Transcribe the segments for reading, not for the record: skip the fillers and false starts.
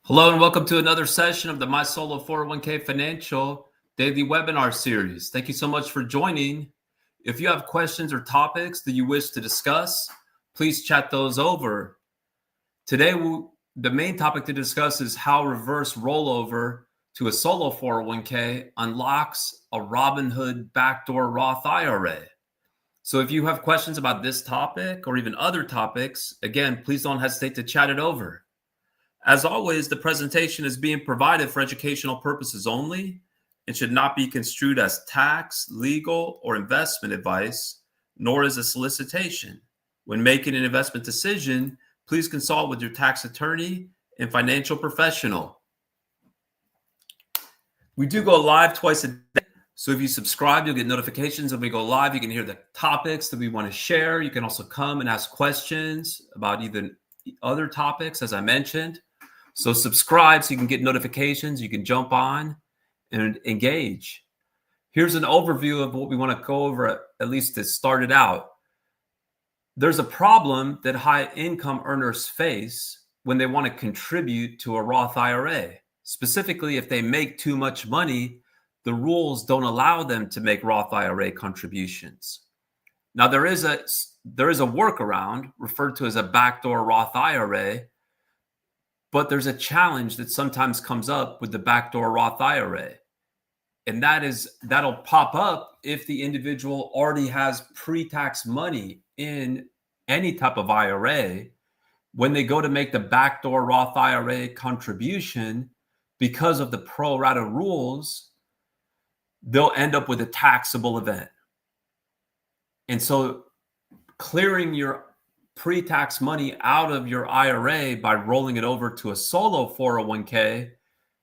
Hello and welcome to another session of the My Solo 401k Financial Daily Webinar Series. Thank you so much for joining. If you have questions or topics that you wish to discuss, please chat those over. Today, the main topic to discuss is how reverse rollover to a solo 401k unlocks a Robinhood Backdoor Roth IRA. So if you have questions about this topic or even other topics, again, please don't hesitate to chat it over. As always, the presentation is being provided for educational purposes only and should not be construed as tax, legal, or investment advice, nor as a solicitation. When making an investment decision, please consult with your tax attorney and financial professional. We do go live twice a day, so if you subscribe, you'll get notifications when we go live. You can hear the topics that we want to share. You can also come and ask questions about even other topics, as I mentioned. So subscribe so you can get notifications. You can jump on and engage. Here's an overview of what we want to go over, at least to start it out. There's a problem that high income earners face when they want to contribute to a Roth IRA. Specifically, if they make too much money, the rules don't allow them to make Roth IRA contributions. Now, there is a workaround referred to as a backdoor Roth IRA, but there's a challenge that sometimes comes up with the backdoor Roth IRA. And that'll pop up if the individual already has pre-tax money in any type of IRA. When they go to make the backdoor Roth IRA contribution, because of the pro-rata rules, they'll end up with a taxable event. And so clearing your pre-tax money out of your IRA by rolling it over to a solo 401k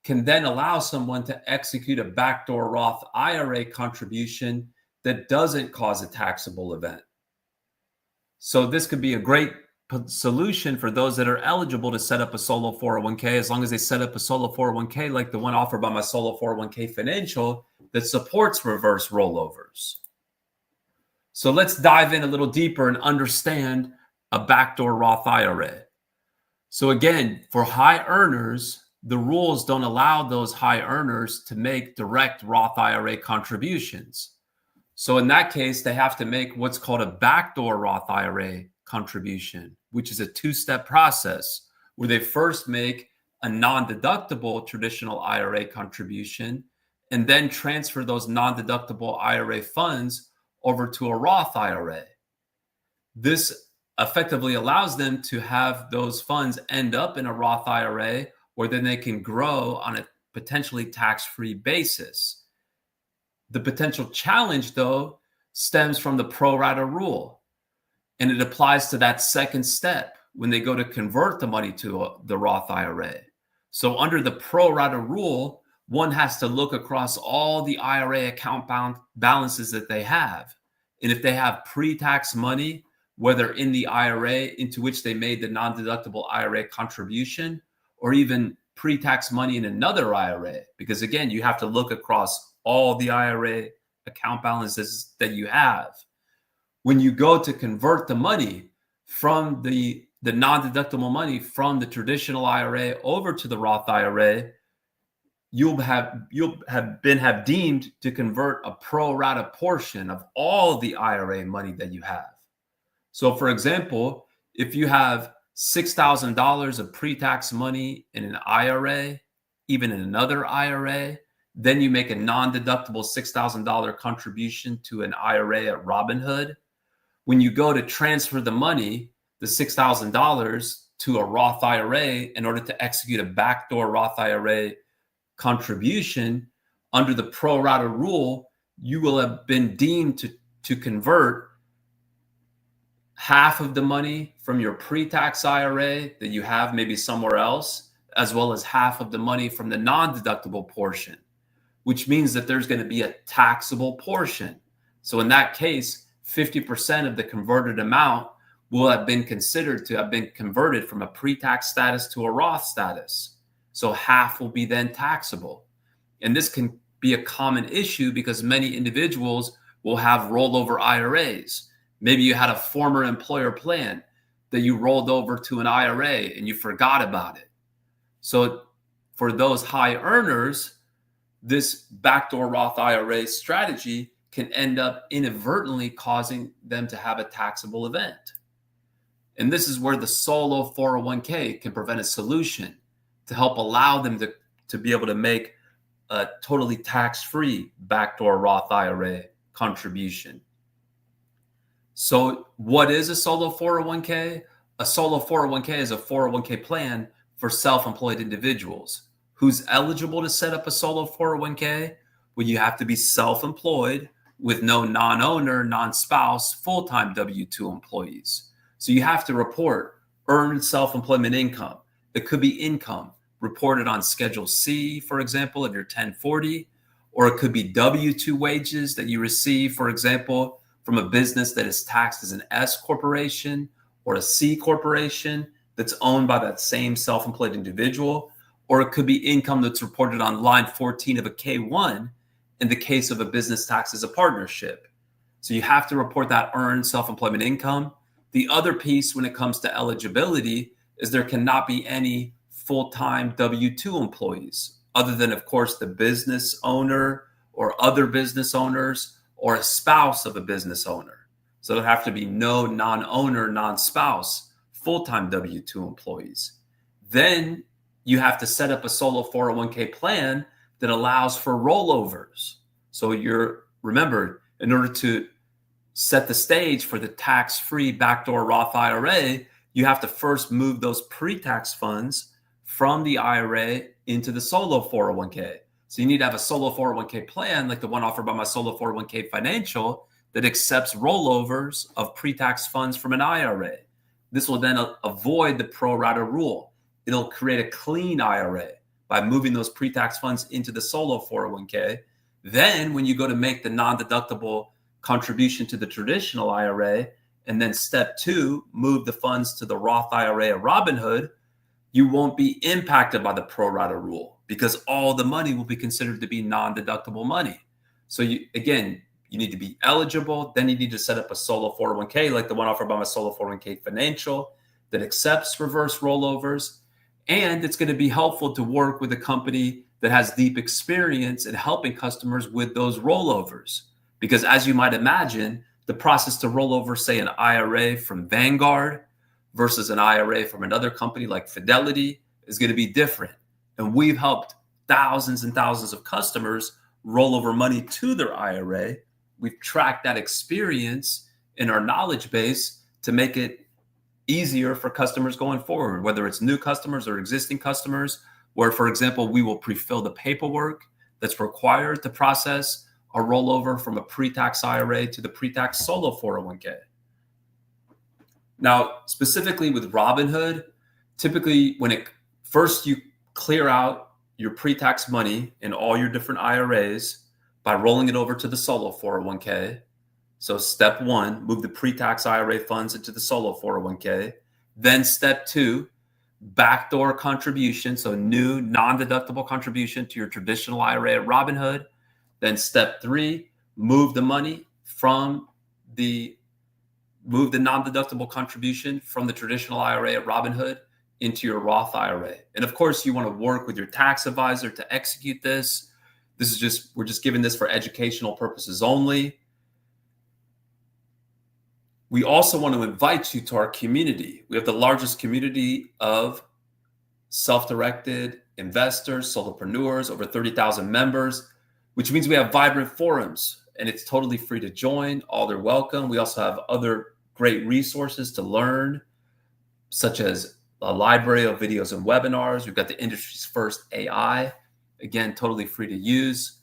can then allow someone to execute a backdoor Roth IRA contribution that doesn't cause a taxable event. So this could be a great solution for those that are eligible to set up a solo 401k, as long as they set up a solo 401k like the one offered by my Solo 401k Financial that supports reverse rollovers. So let's dive in a little deeper and understand a backdoor Roth IRA. So again, for high earners, the rules don't allow those high earners to make direct Roth IRA contributions. So in that case, they have to make what's called a backdoor Roth IRA contribution, which is a two-step process where they first make a non-deductible traditional IRA contribution and then transfer those non-deductible IRA funds over to a Roth IRA. This effectively allows them to have those funds end up in a Roth IRA where then they can grow on a potentially tax-free basis. The potential challenge, though, stems from the pro-rata rule, and it applies to that second step when they go to convert the money to the Roth IRA. So under the pro-rata rule, one has to look across all the IRA account balances that they have. And if they have pre-tax money, whether in the IRA into which they made the non-deductible IRA contribution, or even pre-tax money in another IRA, because again, you have to look across all the IRA account balances that you have. When you go to convert the money from the non-deductible money from the traditional IRA over to the Roth IRA, you'll have deemed to convert a pro-rata portion of all the IRA money that you have. So for example, if you have $6,000 of pre-tax money in an IRA, even in another IRA, then you make a non-deductible $6,000 contribution to an IRA at Robinhood. When you go to transfer the money, the $6,000 to a Roth IRA in order to execute a backdoor Roth IRA contribution, under the pro-rata rule, you will have been deemed to convert half of the money from your pre-tax IRA that you have maybe somewhere else, as well as half of the money from the non-deductible portion, which means that there's going to be a taxable portion. So in that case, 50% of the converted amount will have been considered to have been converted from a pre-tax status to a Roth status. So half will be then taxable. And this can be a common issue because many individuals will have rollover IRAs. Maybe you had a former employer plan that you rolled over to an IRA and you forgot about it. So for those high earners, this backdoor Roth IRA strategy can end up inadvertently causing them to have a taxable event. And this is where the solo 401k can prevent a solution to help allow them to be able to make a totally tax-free backdoor Roth IRA contribution. So what is a solo 401k? A solo 401k is a 401k plan for self-employed individuals. Who's eligible to set up a solo 401k? Well, you have to be self-employed with no non-owner, non-spouse, full-time W-2 employees. So you have to report earned self-employment income. It could be income reported on Schedule C, for example, of your 1040, or it could be W-2 wages that you receive, for example, from a business that is taxed as an S corporation or a C corporation that's owned by that same self-employed individual, or it could be income that's reported on line 14 of a K-1 in the case of a business taxed as a partnership. So you have to report that earned self-employment income. The other piece when it comes to eligibility is there cannot be any full-time W-2 employees other than, of course, the business owner or other business owners or a spouse of a business owner. So there have to be no non-owner, non-spouse, full-time W-2 employees. Then you have to set up a solo 401k plan that allows for rollovers. So remember, in order to set the stage for the tax-free backdoor Roth IRA, you have to first move those pre-tax funds from the IRA into the solo 401k. So you need to have a solo 401k plan like the one offered by my solo 401k financial that accepts rollovers of pre-tax funds from an IRA. This will then avoid the pro-rata rule. It'll create a clean IRA by moving those pre-tax funds into the solo 401k. Then when you go to make the non-deductible contribution to the traditional IRA, and then step 2, move the funds to the Roth IRA or Robinhood, you won't be impacted by the pro-rata rule because all the money will be considered to be non-deductible money. So you need to be eligible. Then you need to set up a solo 401k like the one offered by my solo 401k financial that accepts reverse rollovers. And it's going to be helpful to work with a company that has deep experience in helping customers with those rollovers. Because as you might imagine, the process to roll over, say, an IRA from Vanguard versus an IRA from another company like Fidelity is going to be different. And we've helped thousands and thousands of customers roll over money to their IRA. We've tracked that experience in our knowledge base to make it easier for customers going forward, whether it's new customers or existing customers, where, for example, we will pre-fill the paperwork that's required to process a rollover from a pre-tax IRA to the pre-tax solo 401k. Now, specifically with Robinhood, typically when you clear out your pre-tax money in all your different IRAs by rolling it over to the solo 401k. So step 1, move the pre-tax IRA funds into the solo 401k. Then step 2, backdoor contribution. So new non-deductible contribution to your traditional IRA at Robinhood. Then step 3, move the non-deductible contribution from the traditional IRA at Robinhood into your Roth IRA. And of course, you want to work with your tax advisor to execute this. We're just giving this for educational purposes only. We also want to invite you to our community. We have the largest community of self-directed investors, solopreneurs, over 30,000 members, which means we have vibrant forums, and it's totally free to join. All are welcome. We also have other great resources to learn, such as a library of videos and webinars. We've got the industry's first AI, again, totally free to use.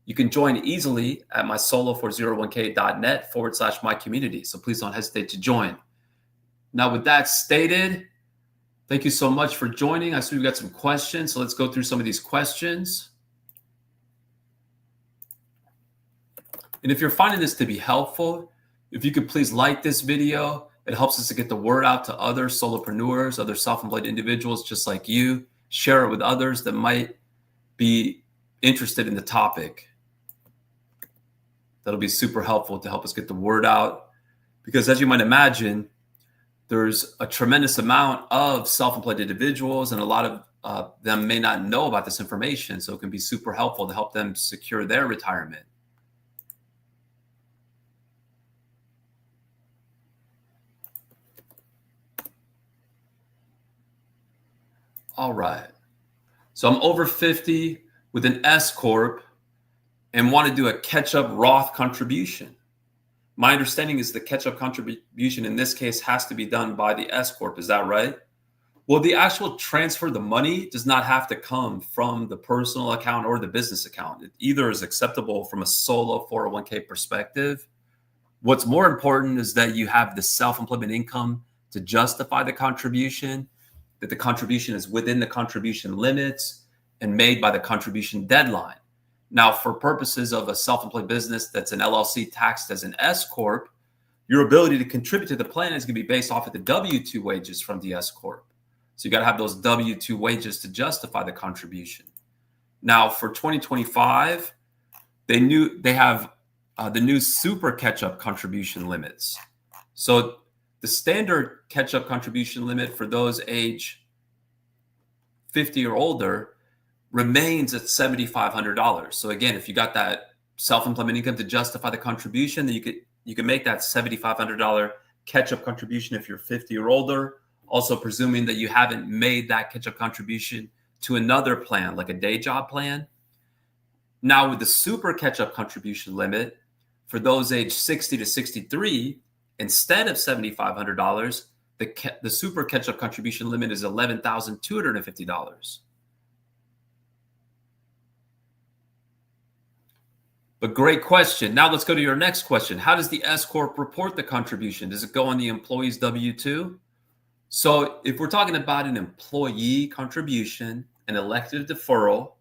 You can join easily at my solo401k.net/my community. So please don't hesitate to join. Now, with that stated, thank you so much for joining. I see we've got some questions. So let's go through some of these questions. And if you're finding this to be helpful, if you could please like this video, it helps us to get the word out to other solopreneurs, other self-employed individuals just like you. Share it with others that might be interested in the topic. That'll be super helpful to help us get the word out. Because as you might imagine, there's a tremendous amount of self-employed individuals and a lot of them may not know about this information. So it can be super helpful to help them secure their retirement. All right. So I'm over 50 with an S Corp and want to do a catch-up Roth contribution. My understanding is the catch-up contribution in this case has to be done by the S Corp. Is that right? Well, the actual transfer of the money does not have to come from the personal account or the business account. It either is acceptable from a solo 401k perspective. What's more important is that you have the self-employment income to justify the contribution, that the contribution is within the contribution limits and made by the contribution deadline. Now, for purposes of a self-employed business that's an LLC taxed as an S Corp, your ability to contribute to the plan is going to be based off of the W-2 wages from the S Corp. So you got to have those W-2 wages to justify the contribution. Now, for 2025, they have the new super catch-up contribution limits. So the standard catch-up contribution limit for those age 50 or older remains at $7,500. So again, if you got that self-employment income to justify the contribution, then you can make that $7,500 catch-up contribution if you're 50 or older. Also presuming that you haven't made that catch-up contribution to another plan, like a day job plan. Now with the super catch-up contribution limit, for those age 60 to 63, instead of $7,500, the super catch-up contribution limit is $11,250. But great question. Now let's go to your next question. How does the S Corp report the contribution? Does it go on the employee's W-2? So if we're talking about an employee contribution, an elective deferral,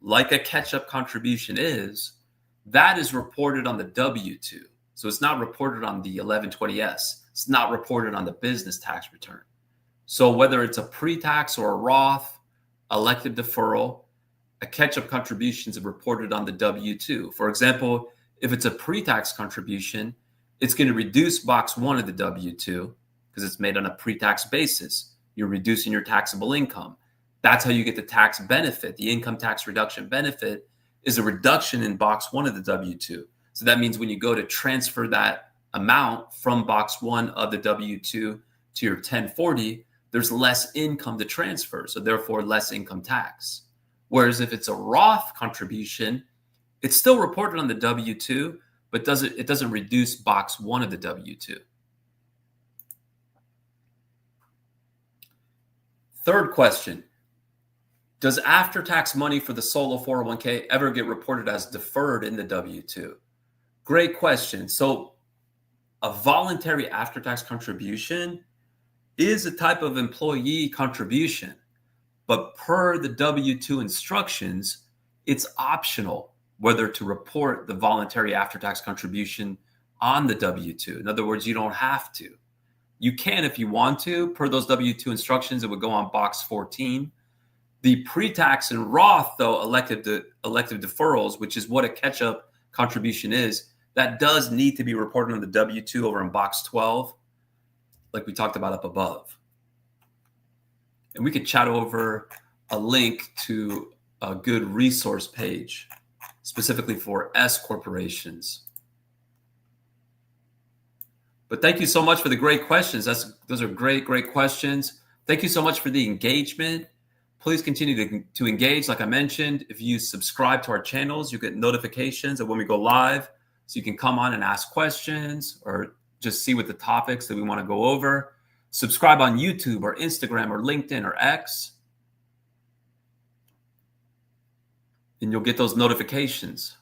like a catch-up contribution is, that is reported on the W-2. So it's not reported on the 1120S. It's not reported on the business tax return. So whether it's a pre-tax or a Roth elective deferral, a catch-up contribution is reported on the W-2. For example, if it's a pre-tax contribution, it's going to reduce box 1 of the W-2 because it's made on a pre-tax basis. You're reducing your taxable income. That's how you get the tax benefit. The income tax reduction benefit is a reduction in box 1 of the W-2. So that means when you go to transfer that amount from box 1 of the W-2 to your 1040, there's less income to transfer. So therefore less income tax. Whereas if it's a Roth contribution, it's still reported on the W-2, but it doesn't reduce box 1 of the W-2. Third question, does after-tax money for the solo 401k ever get reported as deferred in the W-2? Great question. So a voluntary after-tax contribution is a type of employee contribution, but per the W-2 instructions, it's optional whether to report the voluntary after-tax contribution on the W-2. In other words, you don't have to. You can if you want to. Per those W-2 instructions, it would go on box 14. The pre-tax and Roth, though, elective deferrals, which is what a catch-up contribution is, that does need to be reported on the W-2 over in box 12, like we talked about up above. And we could chat over a link to a good resource page specifically for S corporations. But thank you so much for the great questions. Those are great questions. Thank you so much for the engagement. Please continue to engage. Like I mentioned, if you subscribe to our channels, you get notifications of when we go live. So you can come on and ask questions or just see what the topics that we want to go over. Subscribe on YouTube or Instagram or LinkedIn or X. And you'll get those notifications.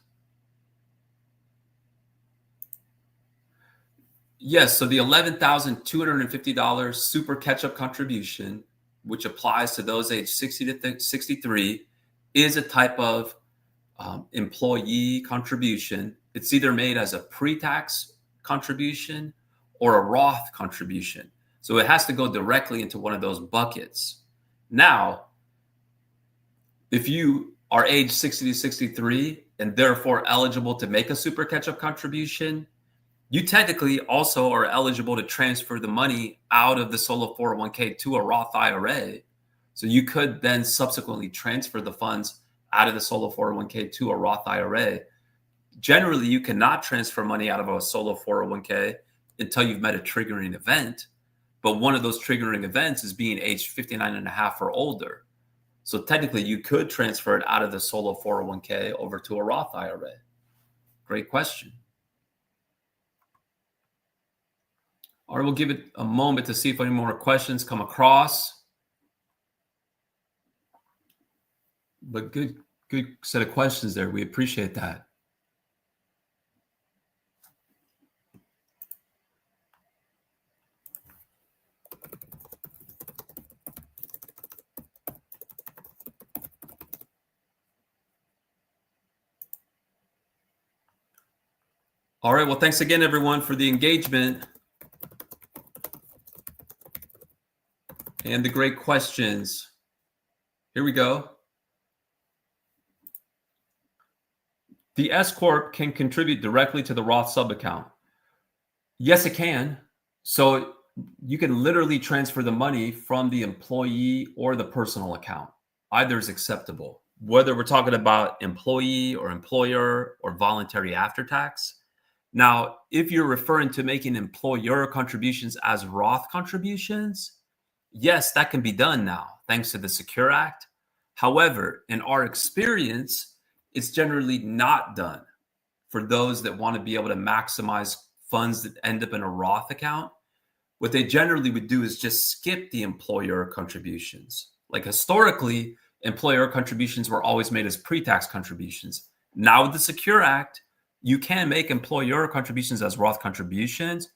Yes, so the $11,250 super catch-up contribution, which applies to those age 60 to 63, is a type of employee contribution. It's either made as a pre-tax contribution or a Roth contribution. So it has to go directly into one of those buckets. Now, if you are age 60 to 63 and therefore eligible to make a super catch-up contribution, you technically also are eligible to transfer the money out of the solo 401k to a Roth IRA. So you could then subsequently transfer the funds out of the solo 401k to a Roth IRA. Generally, you cannot transfer money out of a solo 401k until you've met a triggering event. But one of those triggering events is being aged 59 and a half or older. So technically, you could transfer it out of the solo 401k over to a Roth IRA. Great question. All right, we'll give it a moment to see if any more questions come across. But good set of questions there. We appreciate that. All right, well, thanks again, everyone, for the engagement and the great questions. Here we go. The S Corp can contribute directly to the Roth sub account. Yes, it can. So you can literally transfer the money from the employee or the personal account. Either is acceptable. Whether we're talking about employee or employer or voluntary after tax. Now, if you're referring to making employer contributions as Roth contributions, yes, that can be done now, thanks to the Secure Act. However, in our experience, it's generally not done for those that want to be able to maximize funds that end up in a Roth account. What they generally would do is just skip the employer contributions. Like historically, employer contributions were always made as pre-tax contributions. Now with the Secure Act, you can make employer contributions as Roth contributions.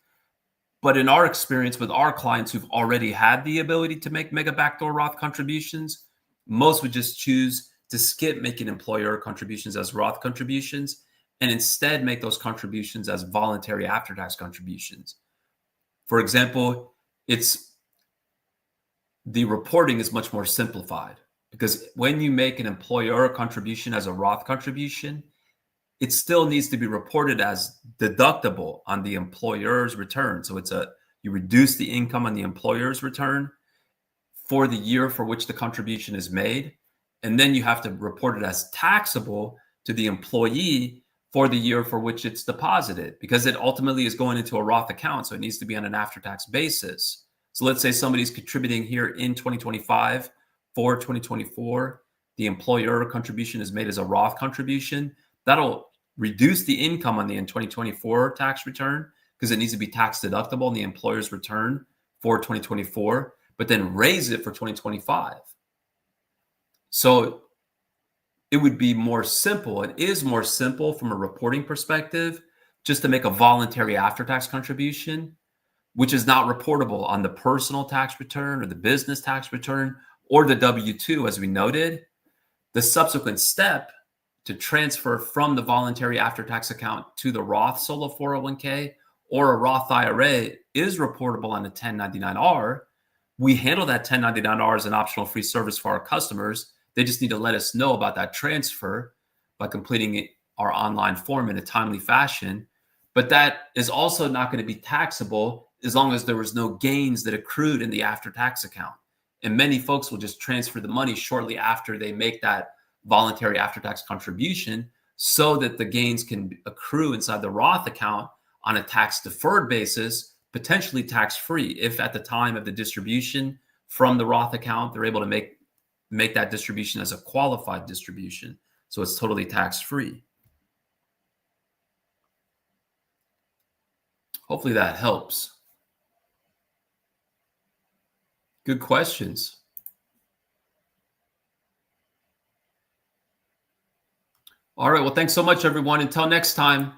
But in our experience with our clients who've already had the ability to make mega backdoor Roth contributions, most would just choose to skip making employer contributions as Roth contributions and instead make those contributions as voluntary after-tax contributions. For example, the reporting is much more simplified because when you make an employer contribution as a Roth contribution, it still needs to be reported as deductible on the employer's return. So you reduce the income on the employer's return for the year for which the contribution is made. And then you have to report it as taxable to the employee for the year for which it's deposited, because it ultimately is going into a Roth account. So it needs to be on an after-tax basis. So let's say somebody's contributing here in 2025 for 2024. The employer contribution is made as a Roth contribution. That'll reduce the income on the 2024 tax return because it needs to be tax deductible in the employer's return for 2024, but then raise it for 2025. So it would be more simple. It is more simple from a reporting perspective just to make a voluntary after-tax contribution, which is not reportable on the personal tax return or the business tax return or the W-2, as we noted. The subsequent step to transfer from the voluntary after-tax account to the Roth solo 401k or a Roth IRA is reportable on a 1099-R. We handle that 1099-R as an optional free service for our customers. They just need to let us know about that transfer by completing our online form in a timely fashion. But that is also not going to be taxable as long as there was no gains that accrued in the after-tax account. And many folks will just transfer the money shortly after they make that voluntary after-tax contribution so that the gains can accrue inside the Roth account on a tax-deferred basis, potentially tax-free, if at the time of the distribution from the Roth account, they're able to make that distribution as a qualified distribution. So it's totally tax-free. Hopefully that helps. Good questions. All right. Well, thanks so much, everyone. Until next time.